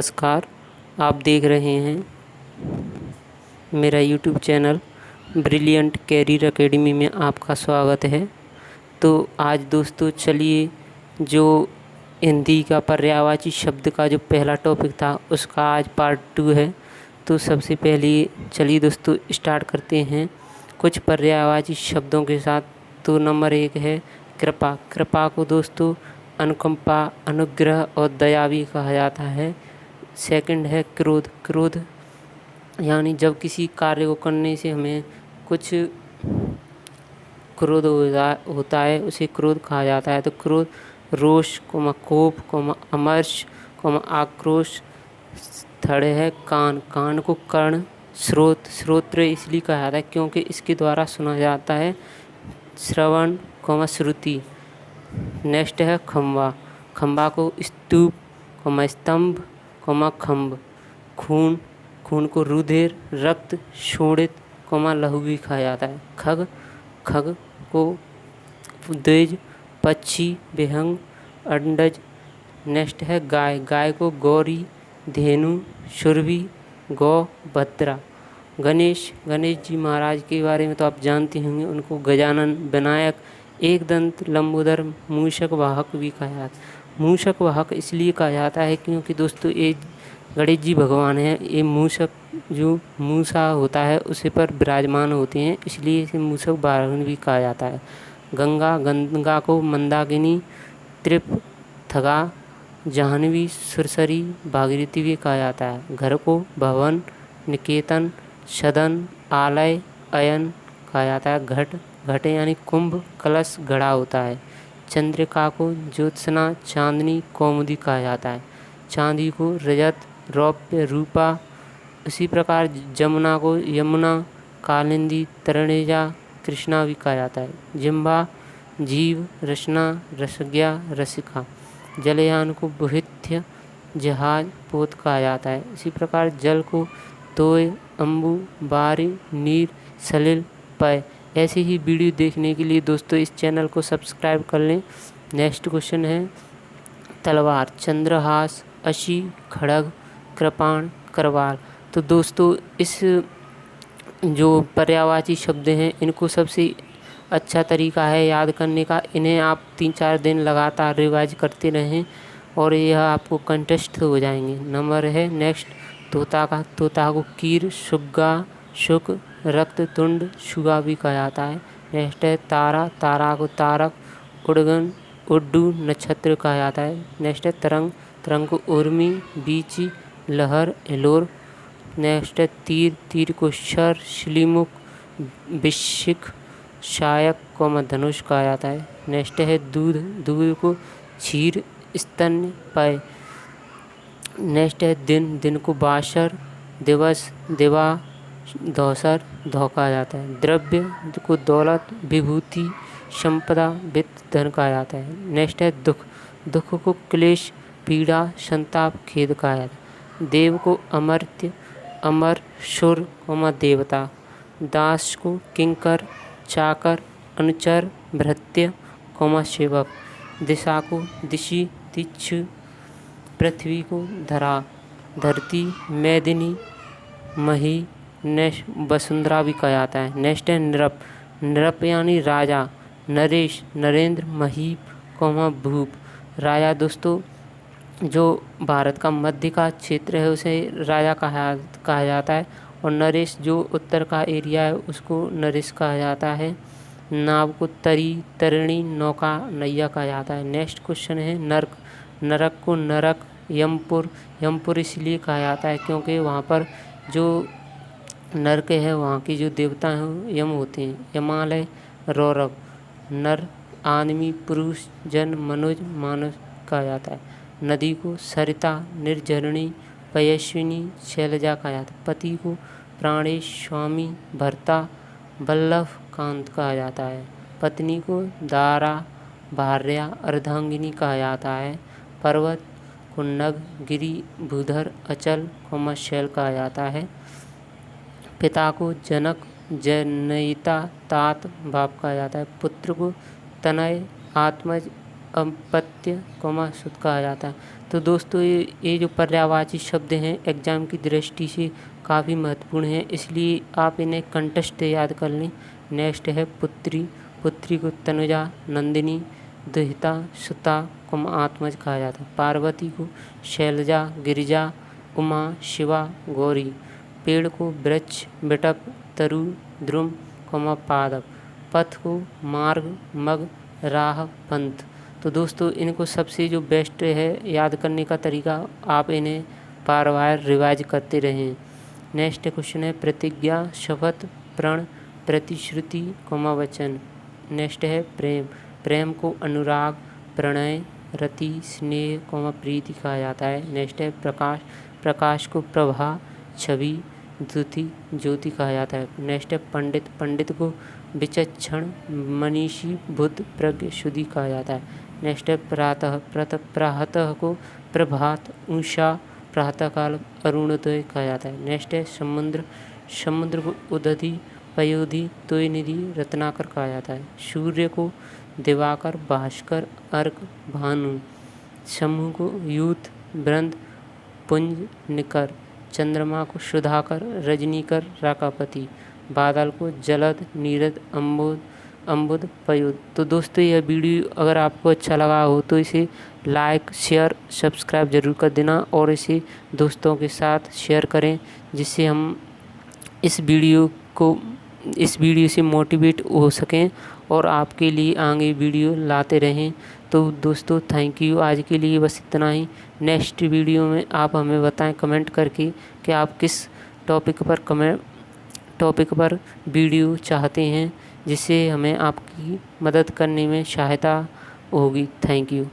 नमस्कार। आप देख रहे हैं मेरा YouTube channel Brilliant Career Academy में आपका स्वागत है। तो आज दोस्तों चलिए जो हिंदी का पर्यायवाची शब्द का जो पहला टॉपिक था उसका आज पार्ट 2 है। तो सबसे पहले चलिए दोस्तों स्टार्ट करते हैं कुछ पर्यायवाची शब्दों के साथ। तो नंबर 1 है कृपा। कृपा को दोस्तों अनुकंपा, अनुग्रह और दया भी कहा जाता है। सेकंड है क्रोध। क्रोध यानी जब किसी कार्य को करने से हमें कुछ क्रोध होता है उसे क्रोध कहा जाता है। तो क्रोध रोष, कोप, अमर्ष, आक्रोश। थर्ड है कान। कान को कर्ण। श्रोत्र इसलिए कहा जाता है क्योंकि इसके द्वारा सुना जाता है। श्रवण, श्रुति। नेक्स्ट है खंबा। खंबा को स्तूप, स्तंभ, खंभ। खून। खून को रुधिर, रक्त, शोणित, लहू भी कहा जाता है। खग। खग को द्विज, पक्षी, विहंग, अंडज। नेक्स्ट है गाय। गाय को गौरी, धेनु, सुरभि, गौ, भद्रा। गणेश। गणेश जी महाराज के बारे में तो आप जानते होंगे, उनको गजानन, विनायक, एक दंत, लंबोदर, मूषक वाहक भी कहा जाता है। मूषक वाहक इसलिए कहा जाता है क्योंकि दोस्तों ये गणेश जी भगवान हैं, ये मूषक जो मूसा होता है उसे पर विराजमान होते हैं, इसलिए इसे मूषक वाहन भी कहा जाता है। गंगा। गंगा को मंदाकिनी, त्रिपथगा, जाह्नवी, सुरसरी, भागीरथी भी कहा जाता है। घर को भवन, निकेतन, सदन, आलय, अयन कहा जाता है। घट। घट यानी कुंभ, कलश, घड़ा होता है। चंद्रिका को ज्योत्सना, चांदनी, कौमुदी कहा जाता है। चांदी को रजत, रौप्य, रूपा। इसी प्रकार जमुना को यमुना, कालिंदी, तरणेजा, कृष्णा भी कहा जाता है। जिह्वा, जीव, रसना, रसज्ञा, रसिका। जलयान को बुहित्य, जहाज, पोत कहा जाता है। इसी प्रकार जल को तोय, अम्बु, बारी, नीर, सलिल, पय। ऐसे ही वीडियो देखने के लिए दोस्तों इस चैनल को सब्सक्राइब कर लें। नेक्स्ट क्वेश्चन है तलवार। चंद्रहास, अशी, खड़ग, कृपाण, करवाल। तो दोस्तों इस जो पर्यायवाची शब्द हैं इनको सबसे अच्छा तरीका है याद करने का, इन्हें आप 3-4 दिन लगातार रिवाइज करते रहें और यह आपको कंठस्थ हो जाएंगे। नंबर है नेक्स्ट तोता का। तोता को कीर, सुग्गा, शुक, रक्त, तुंड, शुगा भी कहा जाता है। नेक्स्ट है तारा। तारा को तारक, उड़गन, उड्डू, नक्षत्र कहा जाता है। नेक्स्ट है तरंग। तरंग को उर्मी, बीची, लहर, हिलोर। नेक्स्ट है तीर। तीर को शर, श्लीमुख, विशिख, शायक, धनुष कहा जाता है। नेक्स्ट है दूध। दूध को क्षीर, स्तन्य, पय। नेक्स्ट है दिन। दिन को बाशर, दिवस, दिवा, दौसर, धौ कहा जाता है। द्रव्य को दौलत, विभूति, संपदा, वित्त, धन कहा जाता है। नेक्स्ट है दुख। दुख को क्लेश, पीड़ा, संताप, खेद कहा जाता है। देव को अमर्त्य, अमर, सुर, देवता। दास को किंकर, चाकर, अनुचर, भृत्य, सेवक। दिशा को दिशि, तिच्छ। पृथ्वी को धरा, धरती, मेदिनी, मही, वसुंधरा भी कहा जाता है। नेक्स्ट है नृप। नृप यानी राजा, नरेश, नरेंद्र, महीप, भूप। राजा दोस्तों जो भारत का मध्य का क्षेत्र है उसे राजा कहा जाता है, और नरेश जो उत्तर का एरिया है उसको नरेश कहा जाता है। नाव को तरी, तरिणी, नौका, नैया कहा जाता है। नेक्स्ट क्वेश्चन है नरक। नरक को नरक, यमपुर। यमपुर इसलिए कहा जाता है क्योंकि वहाँ पर जो नरक है वहाँ की जो देवता हैं यम होते हैं। यमालय, रौरव। नर आदमी, पुरुष, जन, मनुज, मानव कहा जाता है। नदी को सरिता, निर्झरणी, पयस्विनी, शैलजा कहा जाता है। पति को प्राणेश, स्वामी, भर्ता, वल्लभ, कांत कहा जाता है। पत्नी को दारा, भार्या, अर्धांगिनी कहा जाता है। पर्वत को नग, गिरी, भूधर, अचल, शैल कहा जाता है। पिता को जनक, जनयिता, तात, बाप कहा जाता है। पुत्र को तनय, आत्मज, अपत्य शुद्ध कहा जाता है। तो दोस्तों ये जो पर्यायवाची शब्द हैं एग्जाम की दृष्टि से काफ़ी महत्वपूर्ण है, इसलिए आप इन्हें कंठस्थ याद कर लें। नेक्स्ट है पुत्री। पुत्री को तनुजा, नंदिनी, दुहिता, सुता, आत्मज कहा जाता है। पार्वती को शैलजा, गिरिजा, उमा, शिवा, गौरी। पेड़ को वृक्ष, बिटप, तरु, द्रुम, पादप। पथ को मार्ग, मग, राह, पंथ। तो दोस्तों इनको सबसे जो बेस्ट है याद करने का तरीका, आप इन्हें बार बार रिवाइज करते रहें। नेक्स्ट क्वेश्चन है प्रतिज्ञा, शपथ, प्रण, प्रतिश्रुति, वचन। नेक्स्ट है प्रेम। प्रेम को अनुराग, प्रणय, रति, स्नेह, प्रीति कहा जाता है। नेक्स्ट है प्रकाश। प्रकाश को प्रभा, छवि, द्युति, ज्योति कहा जाता है। नेक्स्ट है पंडित। पंडित को विचक्षण, मनीषी, बुद्ध, प्रज्ञ, शुद्धि कहा जाता है। नेक्स्ट है प्रातः। प्रातः को प्रभात, उषा, प्रातःकाल, अरुणोदय कहा जाता है। नेक्स्ट है समुद्र। समुद्र को उदधि, पयोधि, तोयनिधि, रत्नाकर कहा जाता है। सूर्य को दिवाकर, भास्कर, अर्क, भानु। समूह को यूथ, वृंद, पुंज, निकर। चंद्रमा को सुधाकर, रजनीकर, राकापति। बादल को जलद, नीरद, अम्बुद, पयुद। तो दोस्तों यह वीडियो अगर आपको अच्छा लगा हो तो इसे लाइक, शेयर, सब्सक्राइब जरूर कर देना और इसे दोस्तों के साथ शेयर करें, जिससे हम इस वीडियो से मोटिवेट हो सकें और आपके लिए आगे वीडियो लाते रहें। तो दोस्तों थैंक यू, आज के लिए बस इतना ही। नेक्स्ट वीडियो में आप हमें बताएं कमेंट करके कि आप किस टॉपिक पर वीडियो चाहते हैं, जिससे हमें आपकी मदद करने में सहायता होगी। Thank you.